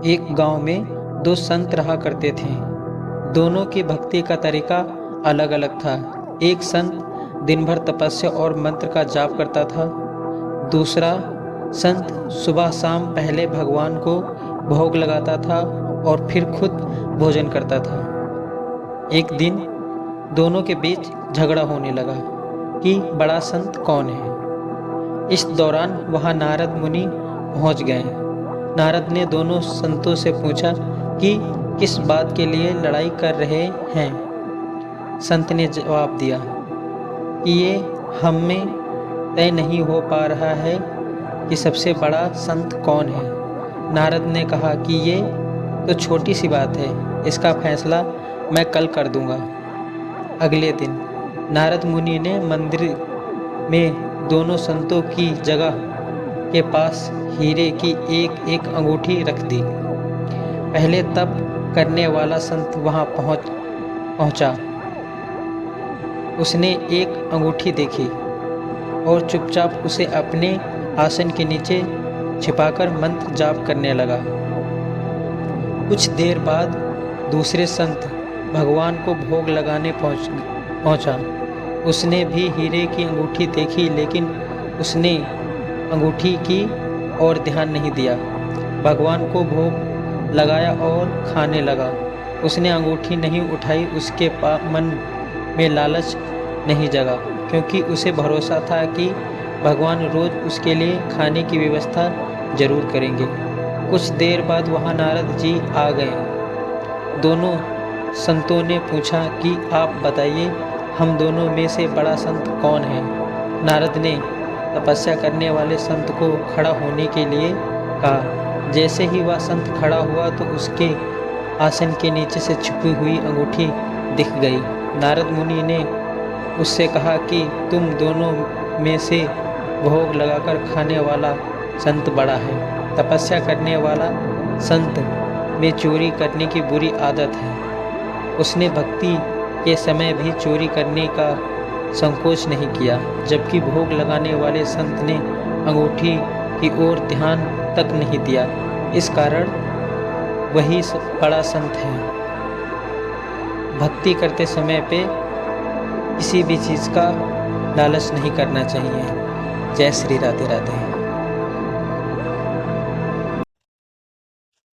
एक गांव में दो संत रहा करते थे। दोनों की भक्ति का तरीका अलग अलग था। एक संत दिन भर तपस्या और मंत्र का जाप करता था। दूसरा संत सुबह शाम पहले भगवान को भोग लगाता था और फिर खुद भोजन करता था। एक दिन दोनों के बीच झगड़ा होने लगा कि बड़ा संत कौन है। इस दौरान वहां नारद मुनि पहुंच गए। नारद ने दोनों संतों से पूछा कि किस बात के लिए लड़ाई कर रहे हैं। संत ने जवाब दिया कि ये हम में तय नहीं हो पा रहा है कि सबसे बड़ा संत कौन है। नारद ने कहा कि ये तो छोटी सी बात है, इसका फैसला मैं कल कर दूंगा। अगले दिन नारद मुनि ने मंदिर में दोनों संतों की जगह के पास हीरे की एक एक अंगूठी रख दी। पहले तप करने वाला संत वहां पहुंचा। उसने एक अंगूठी देखी और चुपचाप उसे अपने आसन के नीचे छिपाकर मंत्र जाप करने लगा। कुछ देर बाद दूसरे संत भगवान को भोग लगाने पहुंचा। उसने भी हीरे की अंगूठी देखी, लेकिन उसने अंगूठी की और ध्यान नहीं दिया। भगवान को भोग लगाया और खाने लगा। उसने अंगूठी नहीं उठाई। उसके मन में लालच नहीं जगा, क्योंकि उसे भरोसा था कि भगवान रोज उसके लिए खाने की व्यवस्था जरूर करेंगे। कुछ देर बाद वहां नारद जी आ गए। दोनों संतों ने पूछा कि आप बताइए, हम दोनों में से बड़ा संत कौन है। नारद ने तपस्या करने वाले संत को खड़ा होने के लिए कहा। जैसे ही वह संत खड़ा हुआ तो उसके आसन के नीचे से छुपी हुई अंगूठी दिख गई। नारद मुनि ने उससे कहा कि तुम दोनों में से भोग लगाकर खाने वाला संत बड़ा है। तपस्या करने वाला संत में चोरी करने की बुरी आदत है। उसने भक्ति के समय भी चोरी करने का संकोच नहीं किया, जबकि भोग लगाने वाले संत ने अंगूठी की ओर ध्यान तक नहीं दिया। इस कारण वही बड़ा संत है। भक्ति करते समय पे किसी भी चीज़ का लालच नहीं करना चाहिए। जय श्री राधे राधे।